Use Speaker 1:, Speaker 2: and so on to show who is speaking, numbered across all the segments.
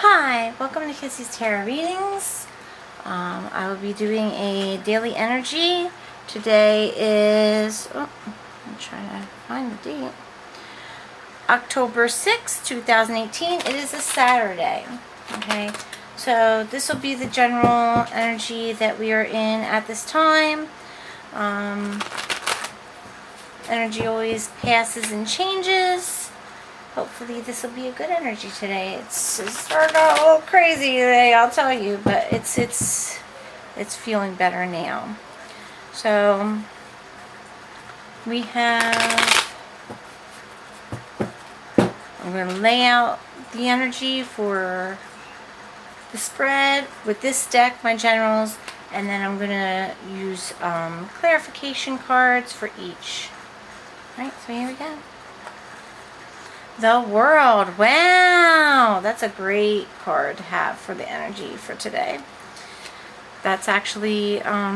Speaker 1: Hi, welcome to Kissy's Tarot Readings. I will be doing a daily energy. Today is, I'm trying to find the date, October 6th, 2018. It is a Saturday. Okay, so this will be the general energy that we are in at this time. Energy always passes and changes. Hopefully this will be a good energy today. It started out a little crazy today, I'll tell you, but it's feeling better now. So we have, I'm going to lay out the energy for the spread with this deck, my generals, and then I'm going to use clarification cards for each. Alright, so here we go. The World. Wow! That's a great card to have for the energy for today. That's actually, I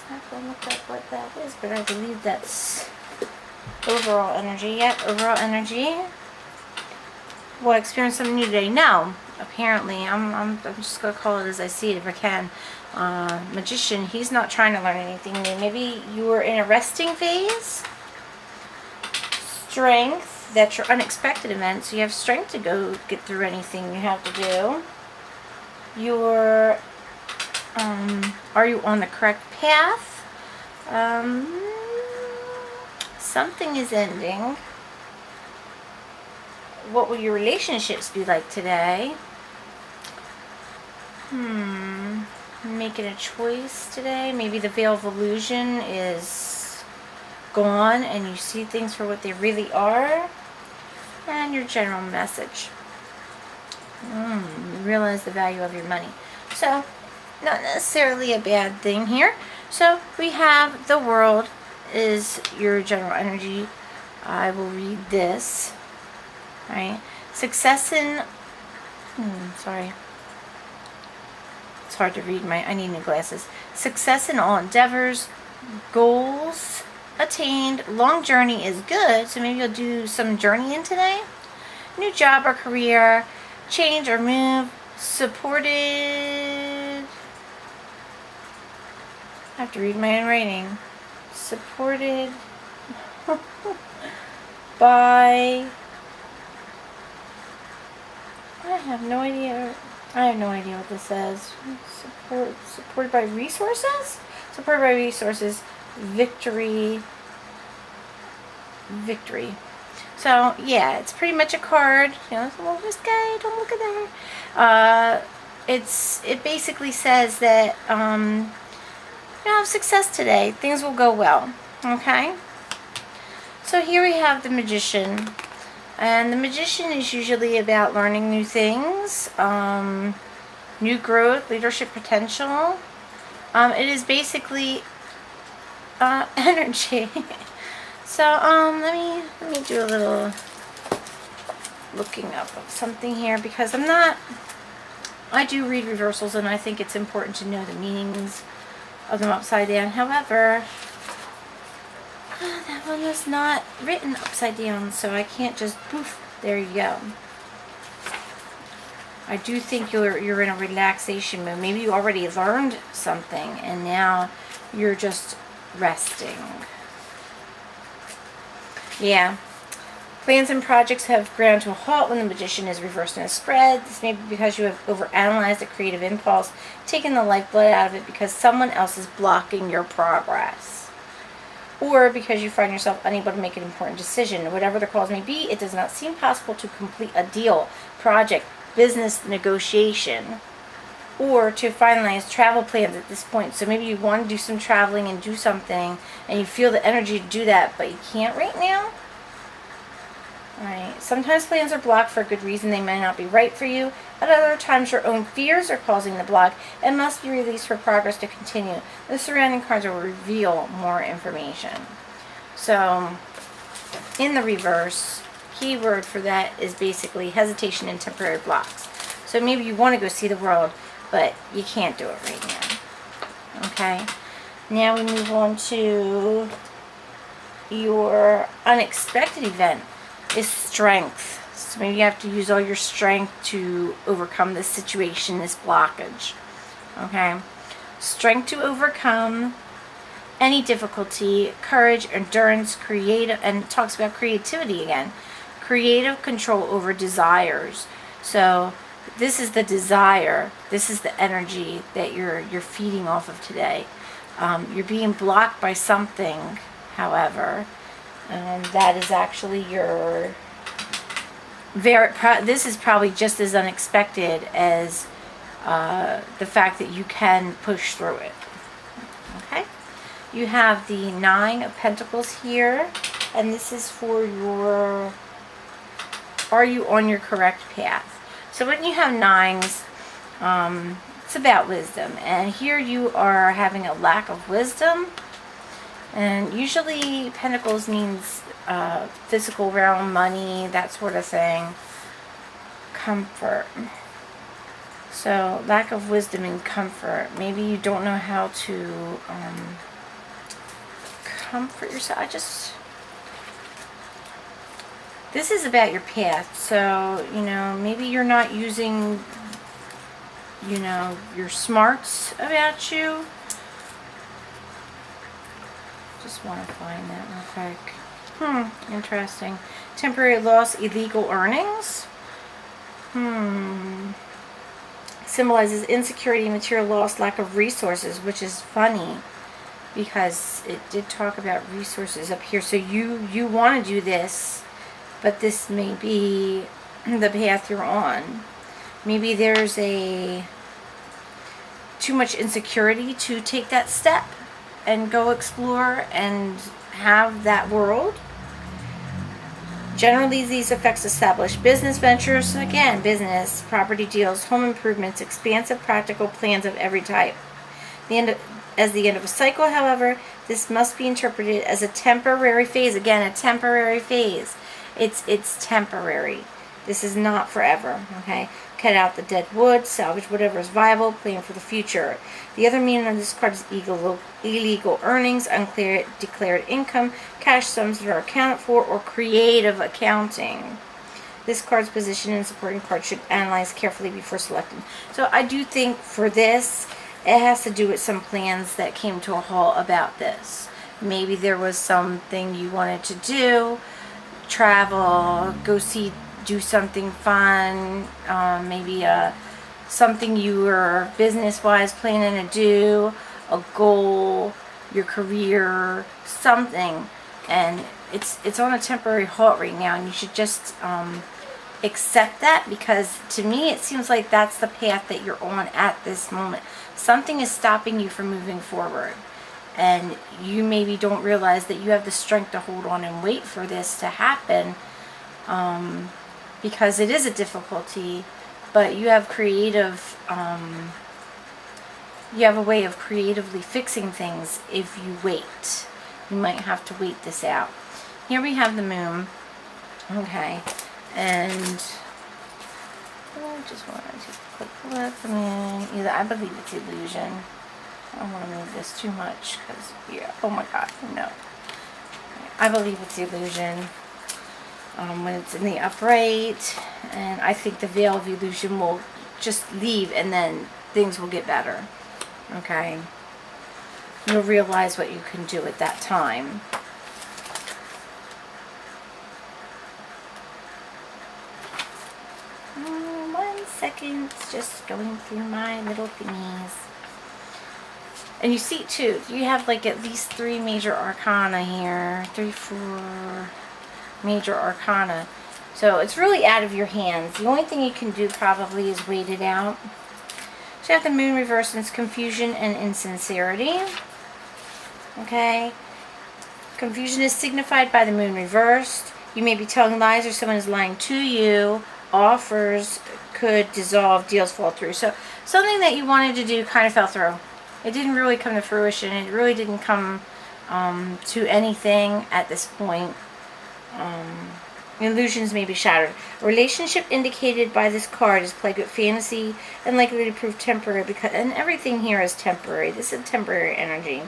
Speaker 1: have to look up what that is, but I believe that's overall energy. Yep, overall energy. Will I experience something new today? No. Apparently. I'm just going to call it as I see it if I can. Magician, he's not trying to learn anything new. Maybe you were in a resting phase. Strength. That's your unexpected event, so you have strength to go get through anything you have to do. Are you on the correct path? Something is ending. What will your relationships be like today? Making a choice today. Maybe the veil of illusion is gone and you see things for what they really are. And your general message. You realize the value of your money. So, not necessarily a bad thing here. So, we have the World is your general energy. I will read this. Alright. Success in... sorry. It's hard to read. I need new glasses. Success in all endeavors. Goals attained. Long journey is good, so maybe you'll do some journeying today. New job or career, change or move, supported. I have to read my own writing. Supported by, I have no idea what this says. Supported by resources? Supported by resources. Victory. So yeah, it's pretty much a card. You know, well, this guy, don't look at that. It basically says that you have success today. Things will go well. Okay. So here we have the Magician, and the Magician is usually about learning new things, new growth, leadership potential. It is basically energy. So let me do a little looking up of something here, because I do read reversals and I think it's important to know the meanings of them upside down. However, that one was not written upside down, so I can't just poof, there you go. I do think you're in a relaxation mode. Maybe you already learned something and now you're just resting. Yeah. Plans and projects have ground to a halt when the Magician is reversed in a spread. This may be because you have overanalyzed a creative impulse, taken the lifeblood out of it because someone else is blocking your progress. Or because you find yourself unable to make an important decision. Whatever the cause may be, it does not seem possible to complete a deal, project, business negotiation, or to finalize travel plans at this point. So maybe you want to do some traveling and do something, and you feel the energy to do that, but you can't right now. Alright, sometimes plans are blocked for a good reason. They may not be right for you. At other times, your own fears are causing the block and must be released for progress to continue. The surrounding cards will reveal more information. So, in the reverse, keyword for that is basically hesitation and temporary blocks. So maybe you want to go see the world, but you can't do it right now. Okay? Now we move on to your unexpected event is strength. So maybe you have to use all your strength to overcome this situation, this blockage. Okay? Strength to overcome any difficulty, courage, endurance, creative, and it talks about creativity again. Creative control over desires. So this is the desire. This is the energy that you're feeding off of today. You're being blocked by something, however, and that is actually your this is probably just as unexpected as the fact that you can push through it. Okay? You have the 9 of Pentacles here, and this is for your, are you on your correct path? So when you have 9s, it's about wisdom, and here you are having a lack of wisdom, and usually Pentacles means physical realm, money, that sort of thing, comfort. So lack of wisdom and comfort. Maybe you don't know how to comfort yourself. This is about your path. So, maybe you're not using, your smarts about you. Just want to find that real quick. Interesting. Temporary loss, illegal earnings. Symbolizes insecurity, material loss, lack of resources, which is funny because it did talk about resources up here. So you want to do this, but this may be the path you're on. Maybe there's too much insecurity to take that step and go explore and have that world. Generally, these effects establish business ventures, again, business, property deals, home improvements, expansive practical plans of every type. As the end of a cycle, however, this must be interpreted as a temporary phase. Again, a temporary phase. It's temporary. This is not forever, okay? Cut out the dead wood, salvage whatever is viable, plan for the future. The other meaning of this card is illegal earnings, unclear declared income, cash sums that are accounted for, or creative accounting. This card's position and supporting card should analyze carefully before selecting. So I do think for this, it has to do with some plans that came to a halt about this. Maybe there was something you wanted to do, travel, do something fun, maybe something you were business-wise planning to do, a goal, your career, something, and it's on a temporary halt right now, and you should just accept that, because to me it seems like that's the path that you're on at this moment. Something is stopping you from moving forward, and you maybe don't realize that you have the strength to hold on and wait for this to happen, because it is a difficulty, but you have you have a way of creatively fixing things if you wait. You might have to wait this out. Here we have the moon. Okay, and I just want to take a quick look. The moon, I believe it's illusion. I don't want to move this too much because, oh my god, no. I believe it's illusion. When it's in the upright, and I think the veil of illusion will just leave, and then things will get better. Okay, you'll realize what you can do at that time. One second, just going through my little thingies. And you see too, you have like at least 3 major arcana here, 3, 4 major arcana. So it's really out of your hands. The only thing you can do probably is wait it out. So you have the moon reversed, and it's confusion and insincerity. Okay. Confusion is signified by the moon reversed. You may be telling lies, or someone is lying to you. Offers could dissolve, deals fall through. So something that you wanted to do kind of fell through. It didn't really come to fruition. It really didn't come to anything at this point. Illusions may be shattered. A relationship indicated by this card is plagued with fantasy and likely to prove temporary, and everything here is temporary. This is temporary energy.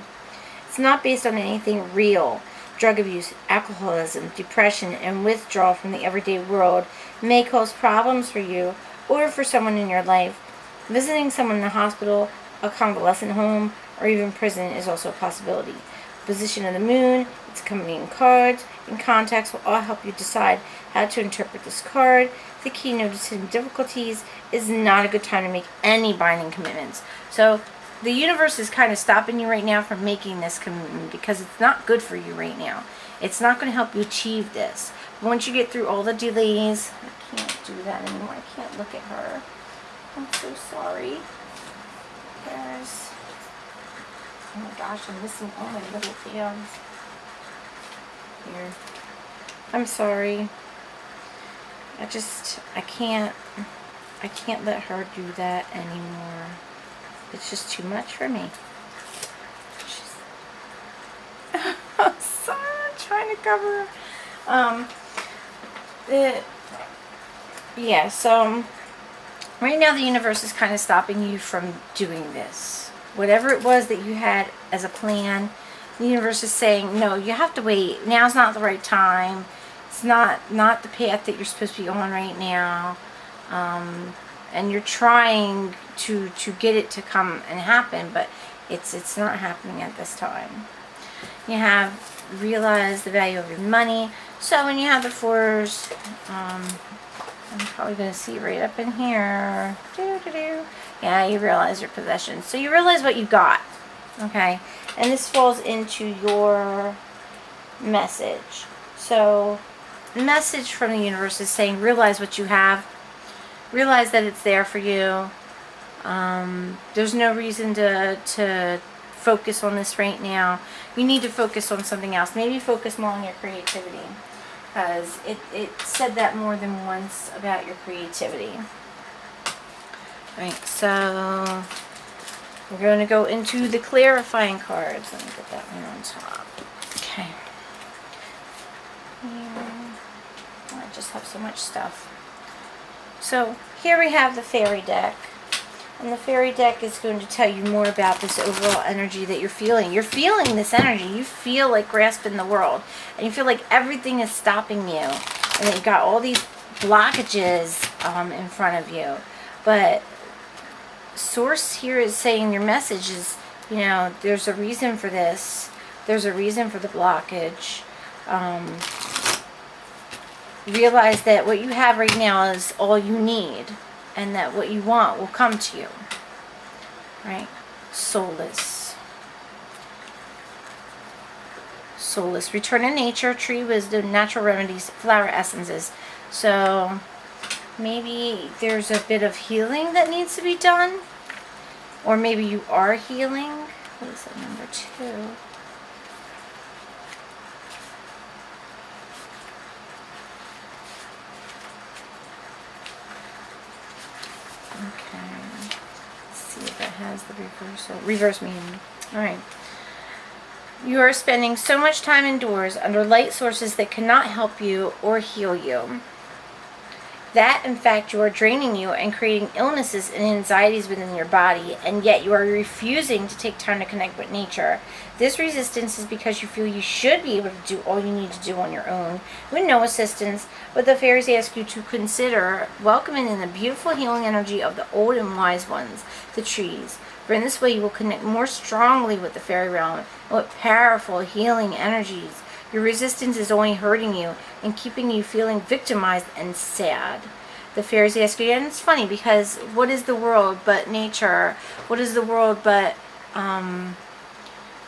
Speaker 1: It's not based on anything real. drug abuse, alcoholism, depression, and withdrawal from the everyday world may cause problems for you or for someone in your life. Visiting someone in a hospital, a convalescent home, or even prison is also a possibility. The position of the moon, its accompanying cards, and context will all help you decide how to interpret this card. The key noticing difficulties is not a good time to make any binding commitments. So the universe is kind of stopping you right now from making this commitment because it's not good for you right now. It's not going to help you achieve this. Once you get through all the delays, I can't do that anymore. I can't look at her. I'm so sorry. There's, oh my gosh, I'm missing all my little tabs. Here. I'm sorry. I can't let her do that anymore. It's just too much for me. I'm sorry, I'm trying to cover her. Yeah, so right now the universe is kind of stopping you from doing this. Whatever it was that you had as a plan, the universe is saying, no, you have to wait. Now's not the right time. It's not the path that you're supposed to be on right now. And you're trying to get it to come and happen, but it's not happening at this time. You have realized the value of your money. So when you have the fours, I'm probably going to see right up in here. Yeah, you realize your possessions. So you realize what you got. Okay? And this falls into your message. So the message from the universe is saying, realize what you have. Realize that it's there for you. There's no reason to focus on this right now. You need to focus on something else. Maybe focus more on your creativity. Because it said that more than once about your creativity. Right, so we're going to go into the clarifying cards. Let me get that one on top. Okay. I just have so much stuff. So here we have the Faery deck. And the Faery deck is going to tell you more about this overall energy that you're feeling. You're feeling this energy. You feel like grasping the world. And you feel like everything is stopping you. And that you've got all these blockages in front of you. But Source here is saying your message is, you know, there's a reason for this. There's a reason for the blockage. Realize that what you have right now is all you need. And that what you want will come to you. Right? Soulless. Soulless. Return to nature, tree wisdom, natural remedies, flower essences. So maybe there's a bit of healing that needs to be done. Or maybe you are healing. What is that, number 2? Okay. Let's see if it has the reversal. Reverse meaning. Alright. You are spending so much time indoors under light sources that cannot help you or heal you. That, in fact, you are draining you and creating illnesses and anxieties within your body, and yet you are refusing to take time to connect with nature. This resistance is because you feel you should be able to do all you need to do on your own, with no assistance, but the fairies ask you to consider welcoming in the beautiful healing energy of the old and wise ones, the trees. For in this way you will connect more strongly with the fairy realm, and with powerful healing energies. Your resistance is only hurting you and keeping you feeling victimized and sad. The fairies ask you, and it's funny because what is the world but nature? What is the world but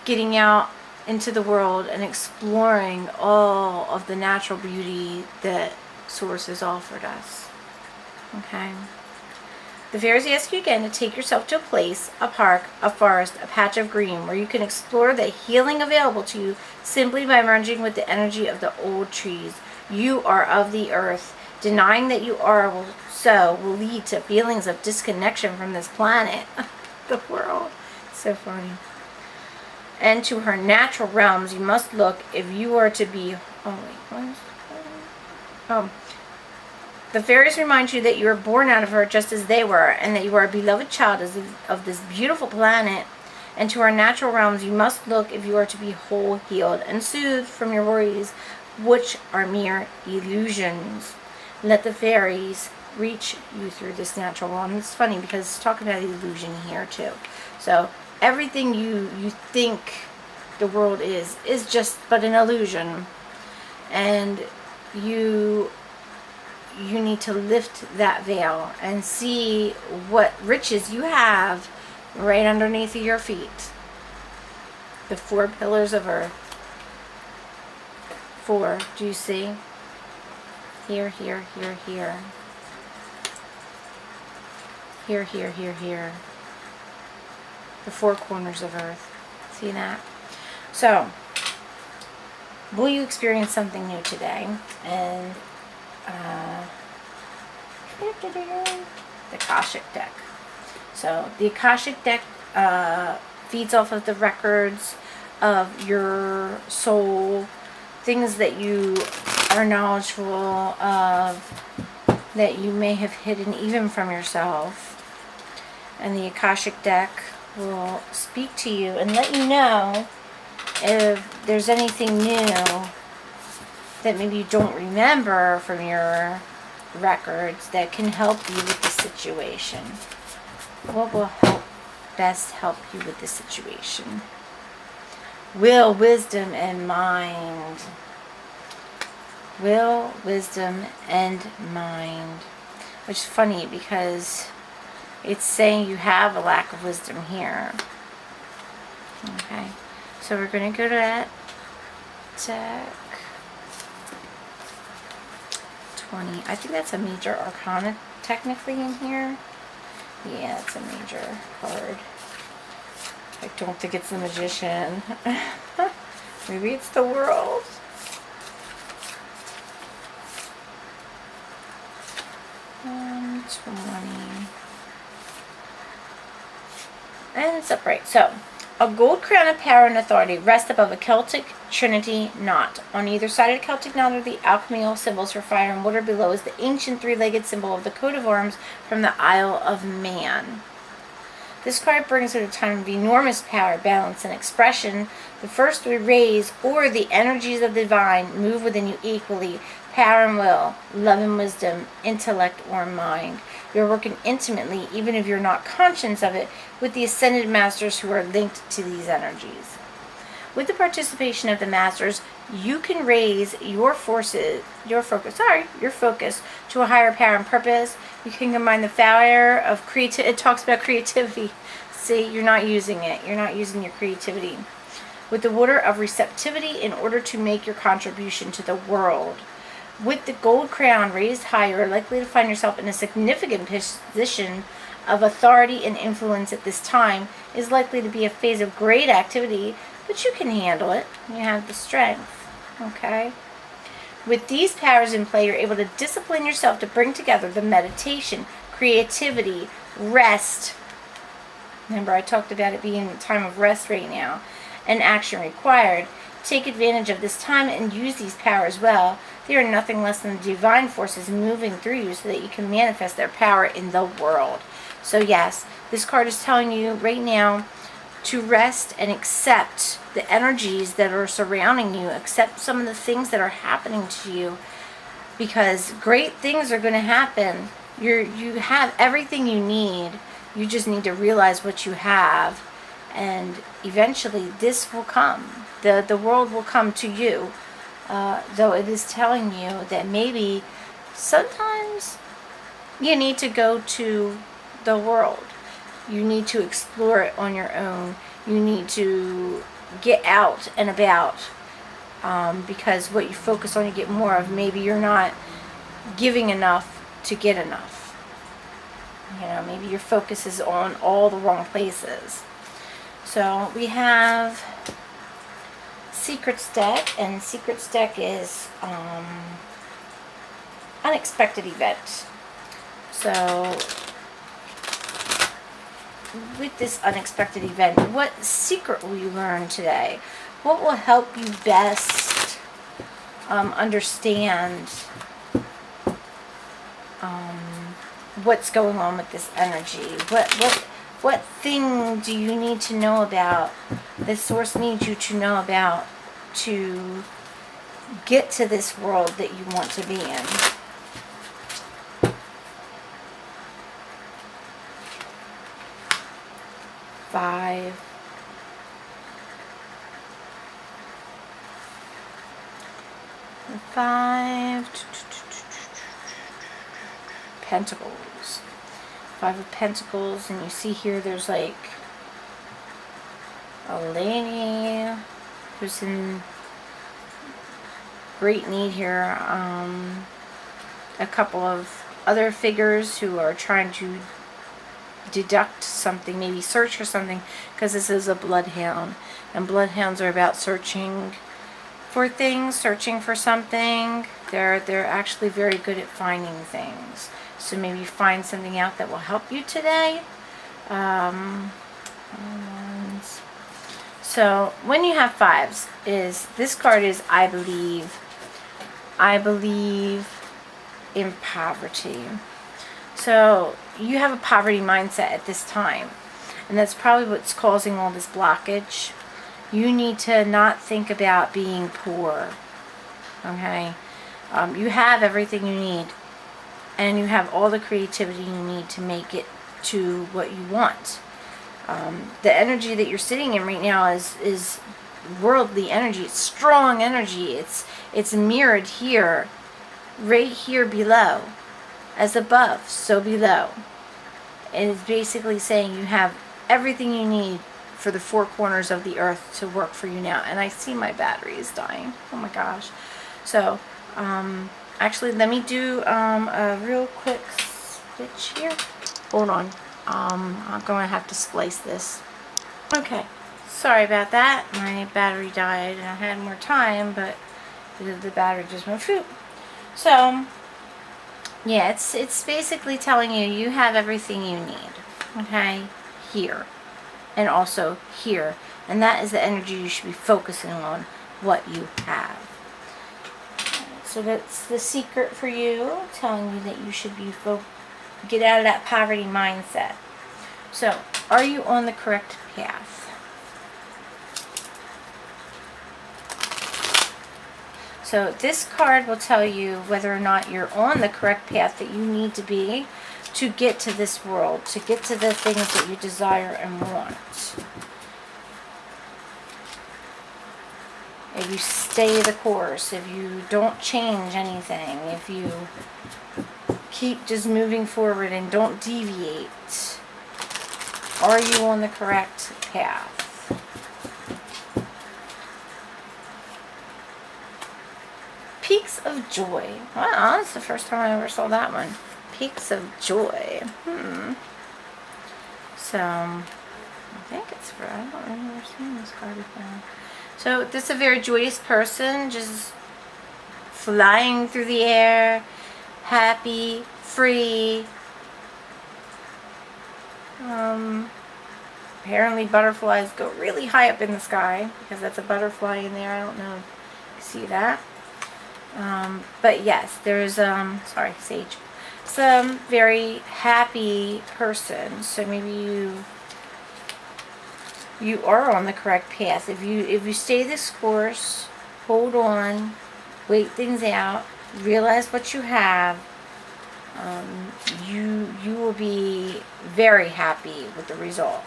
Speaker 1: getting out into the world and exploring all of the natural beauty that Source has offered us? Okay. The fairies ask you again to take yourself to a place, a park, a forest, a patch of green, where you can explore the healing available to you simply by merging with the energy of the old trees. You are of the earth. Denying that you are will lead to feelings of disconnection from this planet, the world. So funny. And to her natural realms you must look if you are to be... The fairies remind you that you were born out of her just as they were, and that you are a beloved child of this beautiful planet. and to our natural realms you must look if you are to be whole, healed, and soothed from your worries, which are mere illusions. Let the fairies reach you through this natural realm. It's funny because it's talking about illusion here too. So everything you think the world is just but an illusion, and you need to lift that veil and see what riches you have right underneath of your feet. The 4 pillars of earth. 4, do you see? Here, here, here, here. Here, here, here, here. The 4 corners of earth. See that? So, will you experience something new today? And the Akashic deck. So the Akashic deck feeds off of the records of your soul, things that you are knowledgeable of, that you may have hidden even from yourself. And the Akashic deck will speak to you and let you know if there's anything new that maybe you don't remember from your records that can help you with the situation. What will best help you with the situation? Will, wisdom, and mind. Will, wisdom, and mind. Which is funny because it's saying you have a lack of wisdom here. Okay, so we're going to go to that deck. 20. I think that's a major arcana technically in here. Yeah, it's a major card. I don't think it's the Magician. Maybe it's the World. And 20. And it's upright. So, a gold crown of power and authority rests above a Celtic trinity knot. On either side of the Celtic knot are the alchemical symbols for fire and water. Below is the ancient 3-legged symbol of the coat of arms from the Isle of Man. This card brings at a time of enormous power, balance, and expression. The first 3 rays, or the energies of the divine, move within you equally. Power and will, love and wisdom, intellect or mind. You're working intimately, even if you're not conscious of it, with the ascended masters who are linked to these energies. With the participation of the masters, you can raise your focus to a higher power and purpose. You can combine the fire of creativity. It talks about creativity. See, you're not using it. You're not using your creativity. With the water of receptivity in order to make your contribution to the world. With the gold crown raised high, you are likely to find yourself in a significant position of authority and influence at this time. It is likely to be a phase of great activity, but you can handle it. You have the strength. Okay? With these powers in play, you're able to discipline yourself to bring together the meditation, creativity, rest. Remember, I talked about it being a time of rest right now, and action required. Take advantage of this time and use these powers well. They are nothing less than the divine forces moving through you so that you can manifest their power in the world. So yes, this card is telling you right now to rest and accept the energies that are surrounding you. Accept some of the things that are happening to you, because great things are going to happen. You have everything you need. You just need to realize what you have, and eventually this will come. The world will come to you, though it is telling you that maybe sometimes you need to go to the world. You need to explore it on your own. You need to get out and about, because what you focus on, you get more of. Maybe you're not giving enough to get enough. Maybe your focus is on all the wrong places. So we have Secrets deck, and Secrets deck is unexpected event. So with this unexpected event, what secret will you learn today? What will help you best understand what's going on with this energy? What thing do you need to know about, the source needs you to know about, to get to this world that you want to be in? Five. Pentacles. Five of Pentacles, and you see here there's like a lady who's in great need here. A couple of other figures who are trying to deduct something, maybe search for something, because this is a bloodhound, and bloodhounds are about searching for things, searching for something. They're actually very good at finding things. So maybe find something out that will help you today. So when you have fives, this card is I believe in poverty. So you have a poverty mindset at this time, and that's probably what's causing all this blockage. You need to not think about being poor. Okay? You have everything you need, and you have all the creativity you need to make it to what you want. The energy that you're sitting in right now is worldly energy. It's strong energy. It's mirrored here, right here below. As above, so below. And it's basically saying you have everything you need for the four corners of the earth to work for you now. And I see my battery is dying. Oh my gosh. So, actually, let me do a real quick switch here. Hold on. I'm going to have to splice this. Okay. Sorry about that. My battery died and I had more time, but the battery just went phew. So, yeah, it's basically telling you have everything you need, okay, here, and also here, and that is the energy you should be focusing on, what you have. So that's the secret for you, telling you that you should be get out of that poverty mindset. So, are you on the correct path? So this card will tell you whether or not you're on the correct path that you need to be to get to this world, to get to the things that you desire and want. If you stay the course, if you don't change anything, if you keep just moving forward and don't deviate, are you on the correct path? Peaks of Joy. Wow, that's the first time I ever saw that one. Peaks of Joy. So, I think it's for, I don't remember seeing this card before. So, this is a very joyous person, just flying through the air, happy, free. Apparently butterflies go really high up in the sky, because that's a butterfly in there. I don't know if you see that. But yes, there's, sorry, Sage. Some very happy person. So maybe you are on the correct path. If you stay this course, hold on, wait things out, realize what you have, you will be very happy with the result.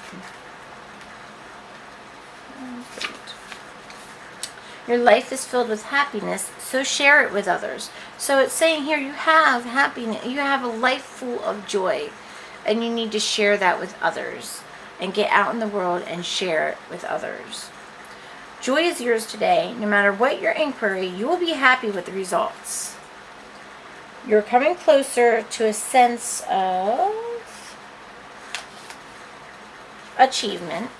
Speaker 1: Your life is filled with happiness, so share it with others. So it's saying here you have happiness, you have a life full of joy, and you need to share that with others and get out in the world and share it with others. Joy is yours today. No matter what your inquiry, you will be happy with the results. You're coming closer to a sense of achievement,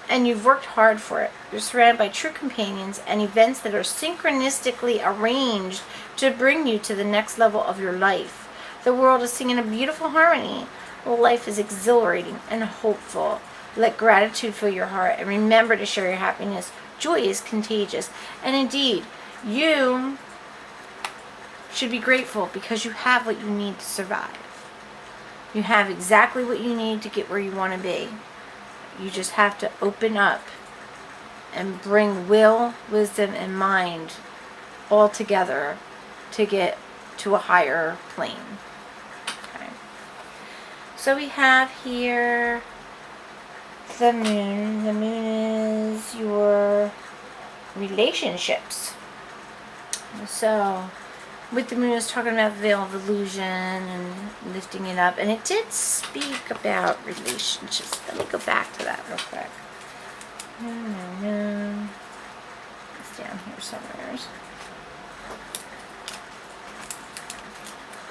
Speaker 1: and you've worked hard for it. You're surrounded by true companions and events that are synchronistically arranged to bring you to the next level of your life. The world is singing a beautiful harmony. Well, life is exhilarating and hopeful. Let gratitude fill your heart and remember to share your happiness. Joy is contagious. And indeed, you should be grateful because you have what you need to survive. You have exactly what you need to get where you want to be. You just have to open up and bring will, wisdom, and mind all together to get to a higher plane. Okay. So we have here the moon. The moon is your relationships. So with the moon, it's talking about veil of illusion and lifting it up. And it did speak about relationships. Let me go back to that real quick. It's down here somewhere.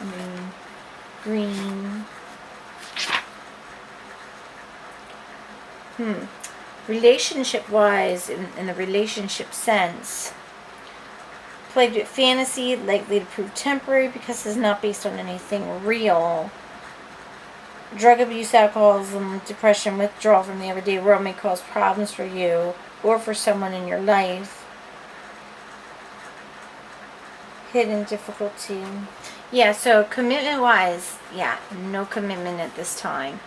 Speaker 1: Moon, green. Relationship-wise, in the relationship sense, plagued with fantasy, likely to prove temporary because it's not based on anything real. Drug abuse, alcoholism, depression, withdrawal from the everyday world may cause problems for you or for someone in your life. Hidden difficulty. Yeah, so commitment-wise, yeah, no commitment at this time.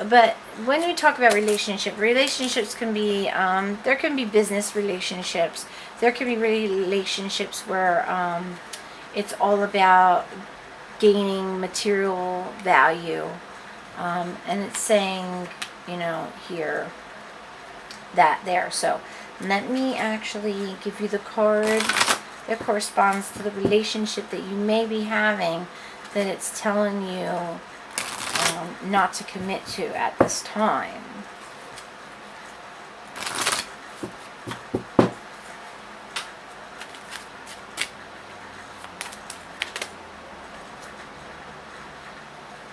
Speaker 1: But when we talk about relationships can be, there can be business relationships. There can be relationships where it's all about gaining material value. And it's saying, here, that there. So let me actually give you the card that corresponds to the relationship that you may be having, that it's telling you not to commit to at this time.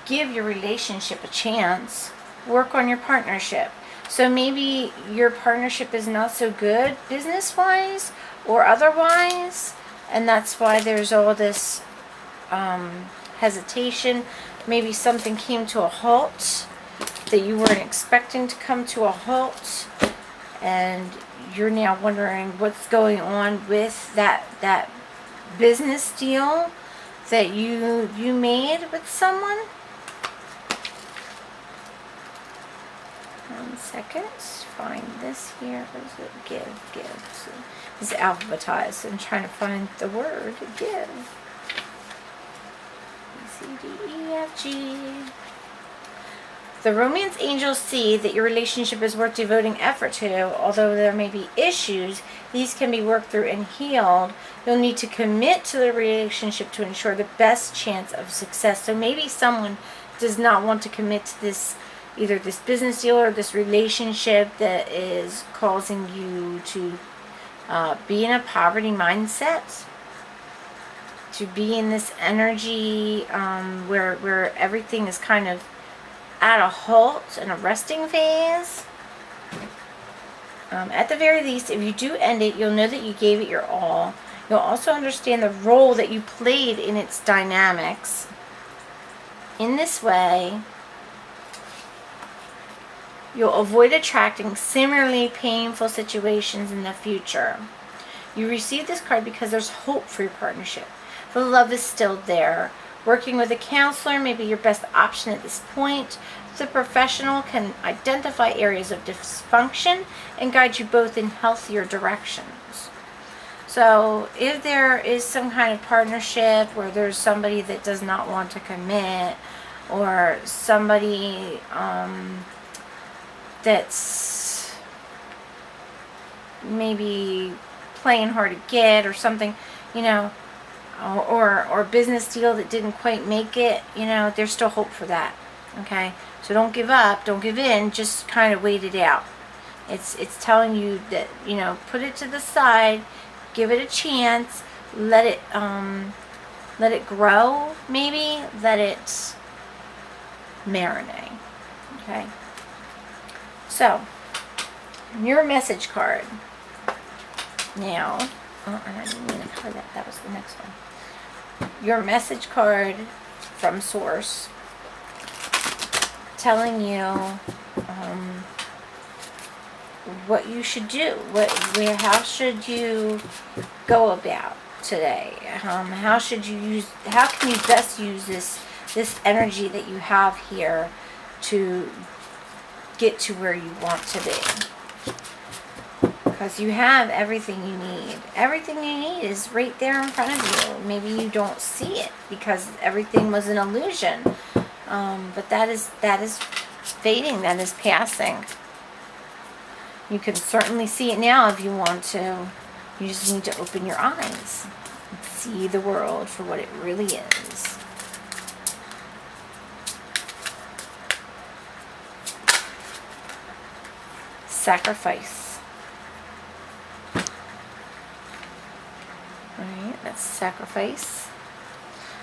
Speaker 1: Give your relationship a chance. Work on your partnership. So maybe your partnership is not so good business-wise or otherwise, and that's why there's all this hesitation. Maybe something came to a halt that you weren't expecting to come to a halt, and you're now wondering what's going on with that business deal that you made with someone. 1 second. Find this here. What is it? Give. So it's alphabetized. I'm trying to find the word give. C, D, E, F, G. The romance angels see that your relationship is worth devoting effort to. Although there may be issues, these can be worked through and healed. You'll need to commit to the relationship to ensure the best chance of success. So maybe someone does not want to commit to this, either this business deal or this relationship that is causing you to be in a poverty mindset, to be in this energy where everything is kind of at a halt and a resting phase. At the very least, if you do end it, you'll know that you gave it your all. You'll also understand the role that you played in its dynamics. In this way, you'll avoid attracting similarly painful situations in the future. You receive this card because there's hope for your partnership. The love is still there. Working with a counselor may be your best option at this point. The professional can identify areas of dysfunction and guide you both in healthier directions. So if there is some kind of partnership where there's somebody that does not want to commit, or somebody that's maybe playing hard to get or something, or business deal that didn't quite make it, there's still hope for that. Okay, so don't give up, don't give in, just kind of wait it out. It's telling you that, put it to the side, give it a chance, let it grow, maybe let it marinate. Okay, so your message card now. Oh, and I didn't mean to cover that. That was the next one. Your message card from Source, telling you what you should do. How should you go about today? How can you best use this energy that you have here to get to where you want to be. Because you have everything you need. Everything you need is right there in front of you. Maybe you don't see it because everything was an illusion. But that is fading. That is passing. You can certainly see it now if you want to. You just need to open your eyes and see the world for what it really is. Sacrifice. Alright, that's sacrifice.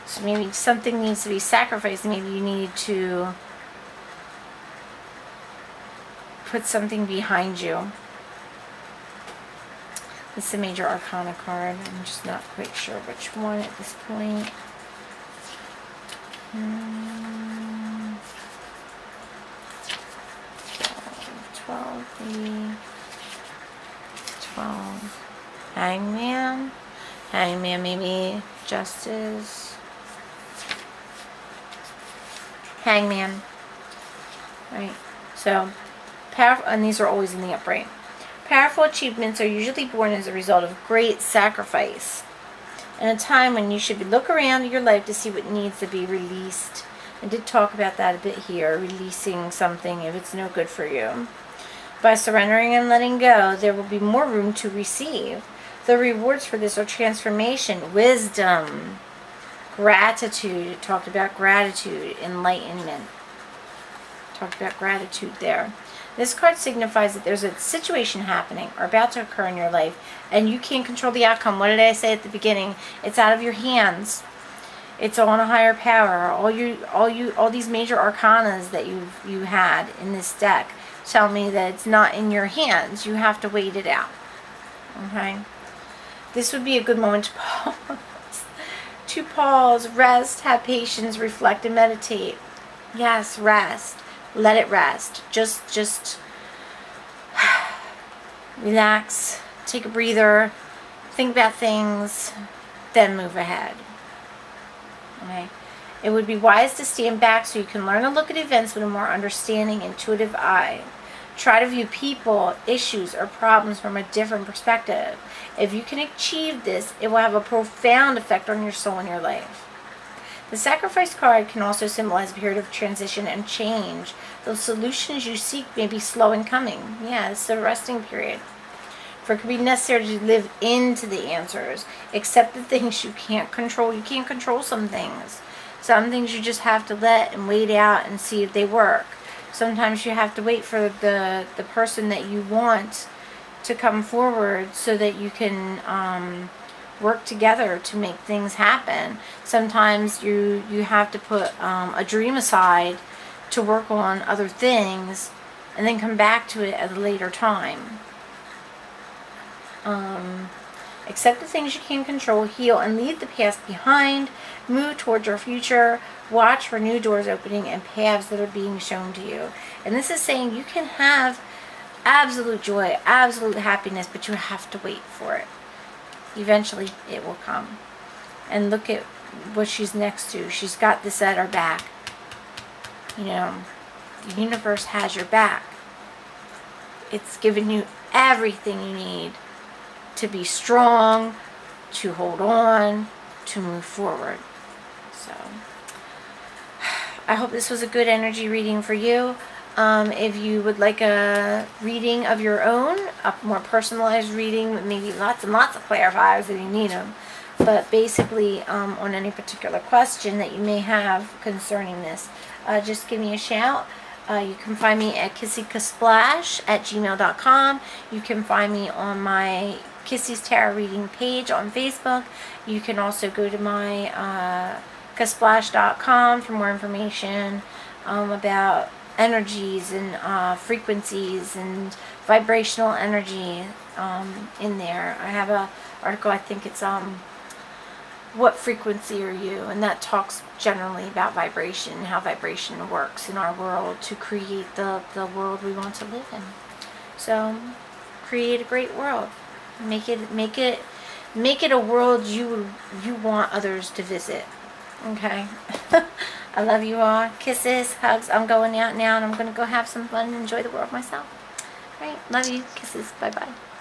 Speaker 1: So maybe something needs to be sacrificed. Maybe you need to put something behind you. This is a major arcana card. I'm just not quite sure which one at this point. 12. Hangman. Hangman, maybe justice. Hangman. Right. So, powerful, and these are always in the upright. Powerful achievements are usually born as a result of great sacrifice. In a time when you should look around your life to see what needs to be released. I did talk about that a bit here, releasing something if it's no good for you. By surrendering and letting go, there will be more room to receive. The rewards for this are transformation, wisdom, gratitude. It talked about gratitude, enlightenment. Talked about gratitude there. This card signifies that there's a situation happening or about to occur in your life, and you can't control the outcome. What did I say at the beginning? It's out of your hands. It's on a higher power. All these major arcanas that you had in this deck tell me that it's not in your hands. You have to wait it out. Okay? This would be a good moment to pause. To pause, rest, have patience, reflect, and meditate. Yes, rest. Let it rest. Just relax. Take a breather. Think about things. Then move ahead. Okay? It would be wise to stand back so you can learn to look at events with a more understanding, intuitive eye. Try to view people, issues, or problems from a different perspective. If you can achieve this, it will have a profound effect on your soul and your life. The sacrifice card can also symbolize a period of transition and change. The solutions you seek may be slow in coming. Yeah, it's a resting period. For it could be necessary to live into the answers. Accept the things you can't control. You can't control some things. Some things you just have to let and wait out and see if they work. Sometimes you have to wait for the person that you want to come forward so that you can work together to make things happen. Sometimes you have to put a dream aside to work on other things and then come back to it at a later time. Accept the things you can control, heal, and leave the past behind. Move towards your future. Watch for new doors opening and paths that are being shown to you. And this is saying you can have absolute joy, absolute happiness, but you have to wait for it. Eventually, it will come. And look at what she's next to. She's got this at her back. You know, the universe has your back. It's given you everything you need to be strong, to hold on, to move forward. So, I hope this was a good energy reading for you. If you would like a reading of your own, a more personalized reading with maybe lots and lots of clarifiers if you need them, but basically on any particular question that you may have concerning this, just give me a shout. You can find me at kissycasplash@gmail.com. You can find me on my Kissy's Tarot Reading page on Facebook. You can also go to my kasplash.com for more information about energies and frequencies and vibrational energy in there. I have a article, I think it's what frequency are you, and that talks generally about vibration, how vibration works in our world to create the world we want to live in. So create a great world. Make it a world you want others to visit. Okay. I love you all. Kisses, hugs. I'm going out now and I'm going to go have some fun and enjoy the world myself. All right. Love you. Kisses. Bye-bye.